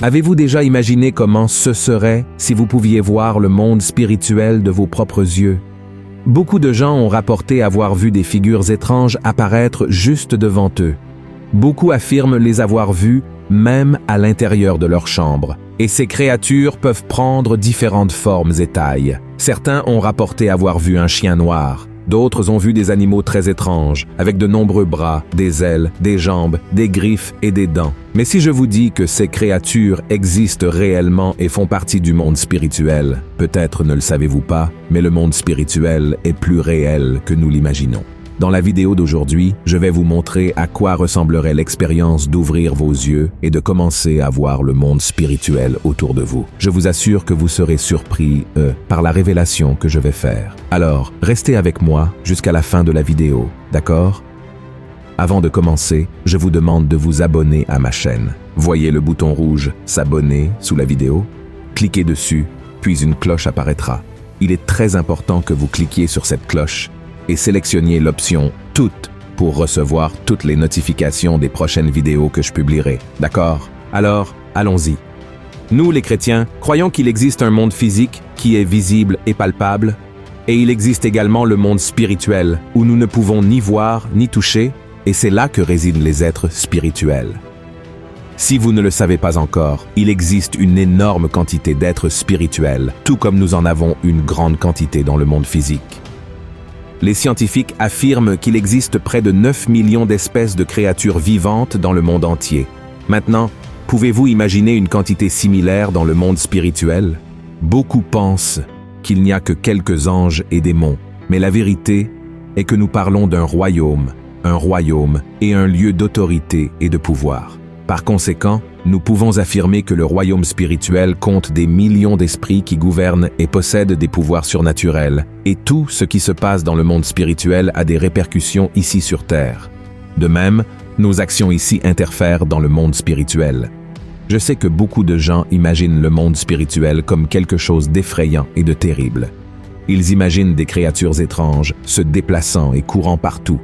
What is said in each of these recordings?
Avez-vous déjà imaginé comment ce serait si vous pouviez voir le monde spirituel de vos propres yeux? Beaucoup de gens ont rapporté avoir vu des figures étranges apparaître juste devant eux. Beaucoup affirment les avoir vues même à l'intérieur de leur chambre. Et ces créatures peuvent prendre différentes formes et tailles. Certains ont rapporté avoir vu un chien noir. D'autres ont vu des animaux très étranges, avec de nombreux bras, des ailes, des jambes, des griffes et des dents. Mais si je vous dis que ces créatures existent réellement et font partie du monde spirituel, peut-être ne le savez-vous pas, mais le monde spirituel est plus réel que nous l'imaginons. Dans la vidéo d'aujourd'hui, je vais vous montrer à quoi ressemblerait l'expérience d'ouvrir vos yeux et de commencer à voir le monde spirituel autour de vous. Je vous assure que vous serez surpris, par la révélation que je vais faire. Alors, restez avec moi jusqu'à la fin de la vidéo, d'accord? Avant de commencer, je vous demande de vous abonner à ma chaîne. Voyez le bouton rouge « S'abonner » sous la vidéo. Cliquez dessus, puis une cloche apparaîtra. Il est très important que vous cliquiez sur cette cloche et sélectionniez l'option « Toutes » pour recevoir toutes les notifications des prochaines vidéos que je publierai. D'accord? Alors, allons-y. Nous, les chrétiens, croyons qu'il existe un monde physique qui est visible et palpable, et il existe également le monde spirituel où nous ne pouvons ni voir ni toucher, et c'est là que résident les êtres spirituels. Si vous ne le savez pas encore, il existe une énorme quantité d'êtres spirituels, tout comme nous en avons une grande quantité dans le monde physique. Les scientifiques affirment qu'il existe près de 9 millions d'espèces de créatures vivantes dans le monde entier. Maintenant, pouvez-vous imaginer une quantité similaire dans le monde spirituel? Beaucoup pensent qu'il n'y a que quelques anges et démons, mais la vérité est que nous parlons d'un royaume et un lieu d'autorité et de pouvoir. Par conséquent, nous pouvons affirmer que le royaume spirituel compte des millions d'esprits qui gouvernent et possèdent des pouvoirs surnaturels, et tout ce qui se passe dans le monde spirituel a des répercussions ici sur Terre. De même, nos actions ici interfèrent dans le monde spirituel. Je sais que beaucoup de gens imaginent le monde spirituel comme quelque chose d'effrayant et de terrible. Ils imaginent des créatures étranges se déplaçant et courant partout.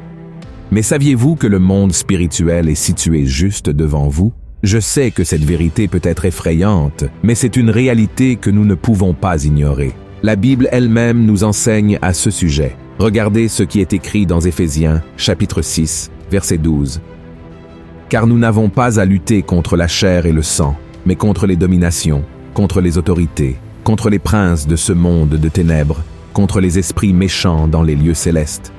Mais saviez-vous que le monde spirituel est situé juste devant vous? Je sais que cette vérité peut être effrayante, mais c'est une réalité que nous ne pouvons pas ignorer. La Bible elle-même nous enseigne à ce sujet. Regardez ce qui est écrit dans Éphésiens, chapitre 6, verset 12. « Car nous n'avons pas à lutter contre la chair et le sang, mais contre les dominations, contre les autorités, contre les princes de ce monde de ténèbres, contre les esprits méchants dans les lieux célestes. »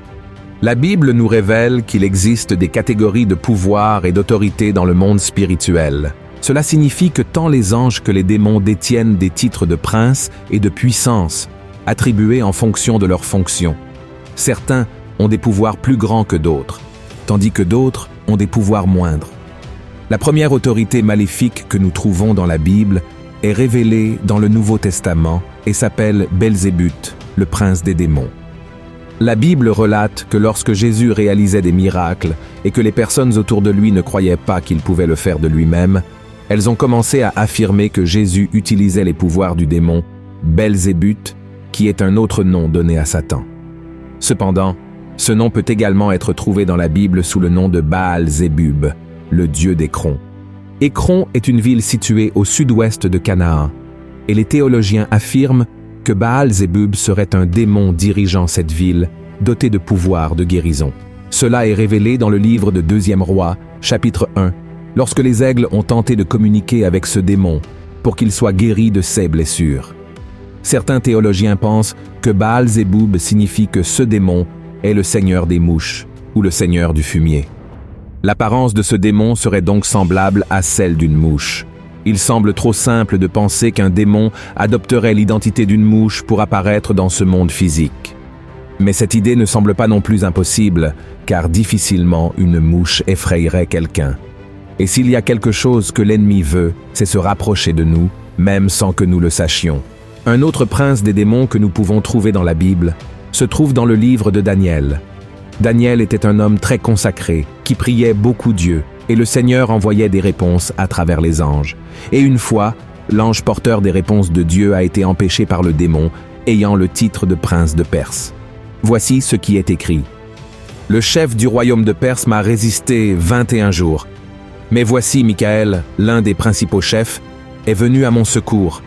La Bible nous révèle qu'il existe des catégories de pouvoir et d'autorité dans le monde spirituel. Cela signifie que tant les anges que les démons détiennent des titres de prince et de puissance, attribués en fonction de leurs fonctions. Certains ont des pouvoirs plus grands que d'autres, tandis que d'autres ont des pouvoirs moindres. La première autorité maléfique que nous trouvons dans la Bible est révélée dans le Nouveau Testament et s'appelle Belzébuth, le prince des démons. La Bible relate que lorsque Jésus réalisait des miracles et que les personnes autour de lui ne croyaient pas qu'il pouvait le faire de lui-même, elles ont commencé à affirmer que Jésus utilisait les pouvoirs du démon Belzébuth, qui est un autre nom donné à Satan. Cependant, ce nom peut également être trouvé dans la Bible sous le nom de Baal-Zébub, le dieu d'Écron. Écron est une ville située au sud-ouest de Canaan, et les théologiens affirment que Baal-Zébub serait un démon dirigeant cette ville, doté de pouvoirs de guérison. Cela est révélé dans le livre de 2e Roi, chapitre 1, lorsque les aigles ont tenté de communiquer avec ce démon pour qu'il soit guéri de ses blessures. Certains théologiens pensent que Baal-Zébub signifie que ce démon est le seigneur des mouches ou le seigneur du fumier. L'apparence de ce démon serait donc semblable à celle d'une mouche. Il semble trop simple de penser qu'un démon adopterait l'identité d'une mouche pour apparaître dans ce monde physique. Mais cette idée ne semble pas non plus impossible, car difficilement une mouche effrayerait quelqu'un. Et s'il y a quelque chose que l'ennemi veut, c'est se rapprocher de nous, même sans que nous le sachions. Un autre prince des démons que nous pouvons trouver dans la Bible se trouve dans le livre de Daniel. Daniel était un homme très consacré, qui priait beaucoup Dieu, et le Seigneur envoyait des réponses à travers les anges. Et une fois, l'ange porteur des réponses de Dieu a été empêché par le démon, ayant le titre de prince de Perse. Voici ce qui est écrit. « Le chef du royaume de Perse m'a résisté 21 jours. Mais voici Michaël, l'un des principaux chefs, est venu à mon secours,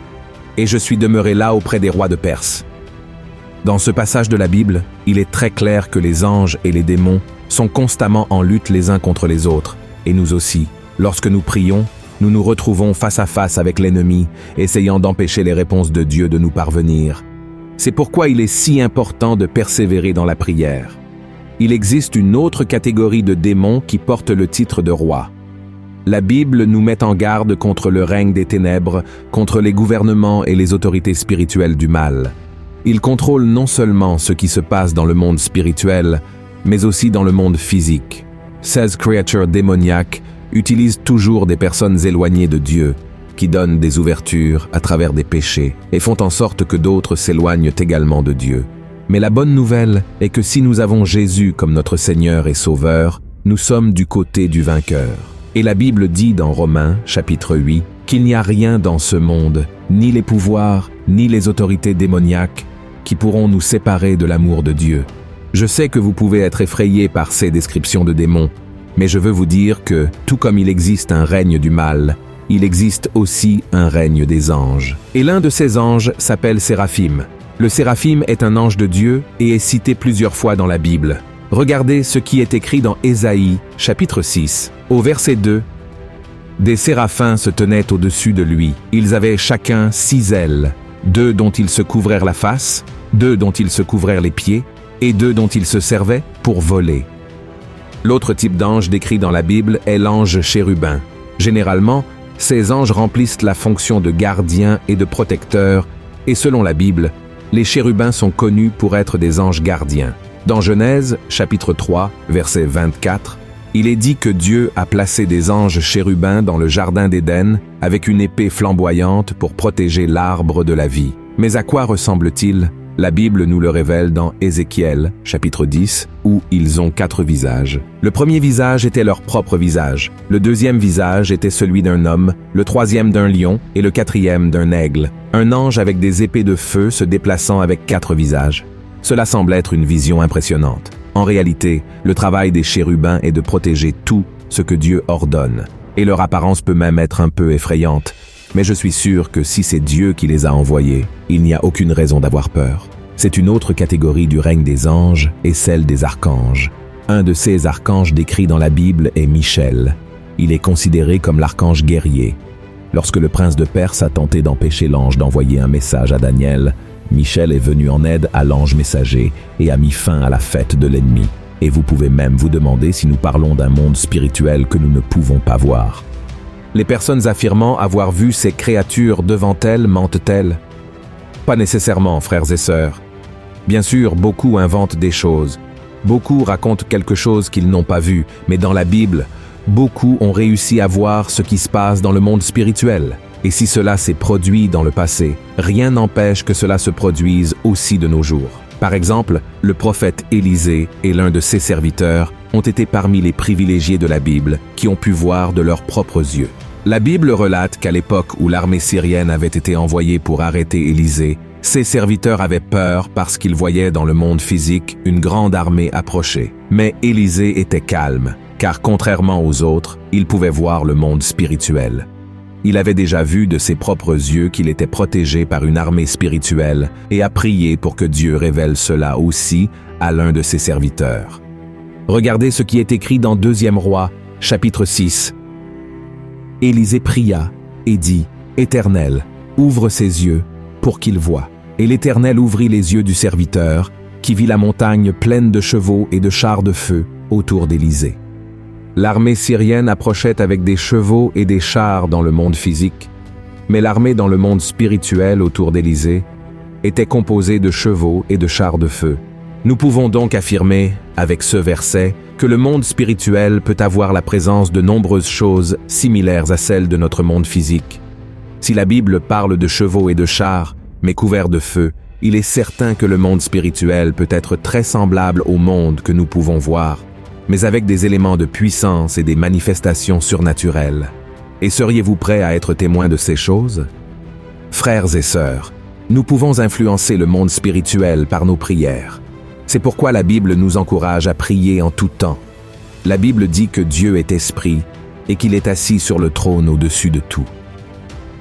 et je suis demeuré là auprès des rois de Perse. » Dans ce passage de la Bible, il est très clair que les anges et les démons sont constamment en lutte les uns contre les autres, et nous aussi. Lorsque nous prions, nous nous retrouvons face à face avec l'ennemi, essayant d'empêcher les réponses de Dieu de nous parvenir. C'est pourquoi il est si important de persévérer dans la prière. Il existe une autre catégorie de démons qui portent le titre de roi. La Bible nous met en garde contre le règne des ténèbres, contre les gouvernements et les autorités spirituelles du mal. Ils contrôlent non seulement ce qui se passe dans le monde spirituel, mais aussi dans le monde physique. Ces créatures démoniaques utilisent toujours des personnes éloignées de Dieu, qui donnent des ouvertures à travers des péchés et font en sorte que d'autres s'éloignent également de Dieu. Mais la bonne nouvelle est que si nous avons Jésus comme notre Seigneur et Sauveur, nous sommes du côté du vainqueur. Et la Bible dit dans Romains, chapitre 8, qu'il n'y a rien dans ce monde, ni les pouvoirs, ni les autorités démoniaques, qui pourront nous séparer de l'amour de Dieu. Je sais que vous pouvez être effrayés par ces descriptions de démons, mais je veux vous dire que, tout comme il existe un règne du mal, il existe aussi un règne des anges. Et l'un de ces anges s'appelle Séraphim. Le Séraphim est un ange de Dieu et est cité plusieurs fois dans la Bible. Regardez ce qui est écrit dans Ésaïe, chapitre 6, au verset 2. « Des séraphins se tenaient au-dessus de lui. Ils avaient chacun 6 ailes, 2 dont ils se couvrèrent la face, 2 dont ils se couvrèrent les pieds, et 2 dont ils se servaient pour voler. » L'autre type d'ange décrit dans la Bible est l'ange chérubin. Généralement, ces anges remplissent la fonction de gardien et de protecteur, et selon la Bible, les chérubins sont connus pour être des anges gardiens. Dans Genèse, chapitre 3, verset 24, il est dit que Dieu a placé des anges chérubins dans le jardin d'Éden avec une épée flamboyante pour protéger l'arbre de la vie. Mais à quoi ressemble-t-il ? La Bible nous le révèle dans Ézéchiel, chapitre 10, où ils ont 4 visages. Le premier visage était leur propre visage, le deuxième visage était celui d'un homme, le troisième d'un lion et le quatrième d'un aigle. Un ange avec des épées de feu se déplaçant avec 4 visages. Cela semble être une vision impressionnante. En réalité, le travail des chérubins est de protéger tout ce que Dieu ordonne. Et leur apparence peut même être un peu effrayante. Mais je suis sûr que si c'est Dieu qui les a envoyés, il n'y a aucune raison d'avoir peur. C'est une autre catégorie du règne des anges et celle des archanges. Un de ces archanges décrits dans la Bible est Michel. Il est considéré comme l'archange guerrier. Lorsque le prince de Perse a tenté d'empêcher l'ange d'envoyer un message à Daniel, Michel est venu en aide à l'ange messager et a mis fin à la fête de l'ennemi. Et vous pouvez même vous demander si nous parlons d'un monde spirituel que nous ne pouvons pas voir. Les personnes affirmant avoir vu ces créatures devant elles mentent-elles? Pas nécessairement, frères et sœurs. Bien sûr, beaucoup inventent des choses. Beaucoup racontent quelque chose qu'ils n'ont pas vu, mais dans la Bible, beaucoup ont réussi à voir ce qui se passe dans le monde spirituel. Et si cela s'est produit dans le passé, rien n'empêche que cela se produise aussi de nos jours. Par exemple, le prophète Élisée et l'un de ses serviteurs ont été parmi les privilégiés de la Bible qui ont pu voir de leurs propres yeux. La Bible relate qu'à l'époque où l'armée syrienne avait été envoyée pour arrêter Élisée, ses serviteurs avaient peur parce qu'ils voyaient dans le monde physique une grande armée approcher. Mais Élisée était calme, car contrairement aux autres, il pouvait voir le monde spirituel. Il avait déjà vu de ses propres yeux qu'il était protégé par une armée spirituelle et a prié pour que Dieu révèle cela aussi à l'un de ses serviteurs. Regardez ce qui est écrit dans 2 Rois, chapitre 6. Élisée pria et dit « Éternel, ouvre ses yeux pour qu'il voie. » Et l'Éternel ouvrit les yeux du serviteur, qui vit la montagne pleine de chevaux et de chars de feu autour d'Élisée. L'armée syrienne approchait avec des chevaux et des chars dans le monde physique, mais l'armée dans le monde spirituel autour d'Élisée était composée de chevaux et de chars de feu. Nous pouvons donc affirmer, avec ce verset, que le monde spirituel peut avoir la présence de nombreuses choses similaires à celles de notre monde physique. Si la Bible parle de chevaux et de chars, mais couverts de feu, il est certain que le monde spirituel peut être très semblable au monde que nous pouvons voir, mais avec des éléments de puissance et des manifestations surnaturelles. Et seriez-vous prêts à être témoins de ces choses? Frères et sœurs, nous pouvons influencer le monde spirituel par nos prières. C'est pourquoi la Bible nous encourage à prier en tout temps. La Bible dit que Dieu est esprit et qu'il est assis sur le trône au-dessus de tout.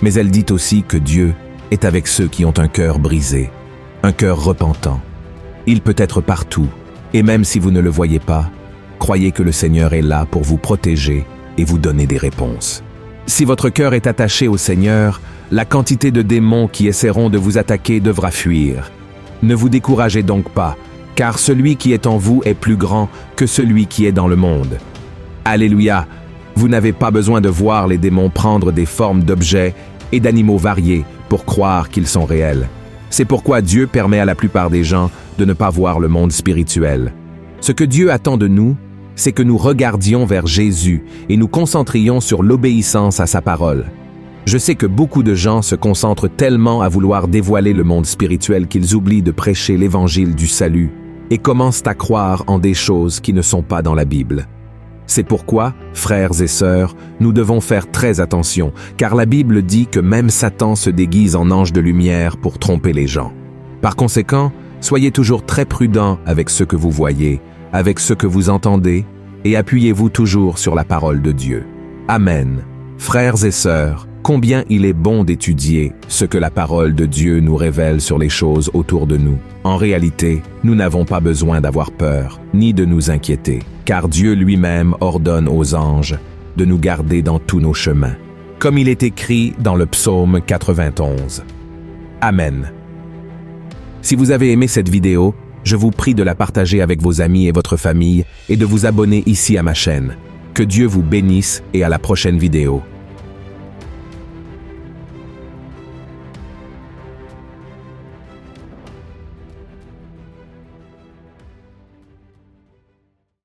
Mais elle dit aussi que Dieu est avec ceux qui ont un cœur brisé, un cœur repentant. Il peut être partout, et même si vous ne le voyez pas, croyez que le Seigneur est là pour vous protéger et vous donner des réponses. Si votre cœur est attaché au Seigneur, la quantité de démons qui essaieront de vous attaquer devra fuir. Ne vous découragez donc pas, car celui qui est en vous est plus grand que celui qui est dans le monde. Alléluia! Vous n'avez pas besoin de voir les démons prendre des formes d'objets et d'animaux variés pour croire qu'ils sont réels. C'est pourquoi Dieu permet à la plupart des gens de ne pas voir le monde spirituel. Ce que Dieu attend de nous, c'est que nous regardions vers Jésus et nous concentrions sur l'obéissance à sa parole. Je sais que beaucoup de gens se concentrent tellement à vouloir dévoiler le monde spirituel qu'ils oublient de prêcher l'évangile du salut et commencent à croire en des choses qui ne sont pas dans la Bible. C'est pourquoi, frères et sœurs, nous devons faire très attention, car la Bible dit que même Satan se déguise en ange de lumière pour tromper les gens. Par conséquent, soyez toujours très prudents avec ce que vous voyez, avec ce que vous entendez, et appuyez-vous toujours sur la parole de Dieu. Amen. Frères et sœurs, combien il est bon d'étudier ce que la parole de Dieu nous révèle sur les choses autour de nous. En réalité, nous n'avons pas besoin d'avoir peur, ni de nous inquiéter, car Dieu lui-même ordonne aux anges de nous garder dans tous nos chemins, comme il est écrit dans le psaume 91. Amen. Si vous avez aimé cette vidéo, je vous prie de la partager avec vos amis et votre famille et de vous abonner ici à ma chaîne. Que Dieu vous bénisse et à la prochaine vidéo.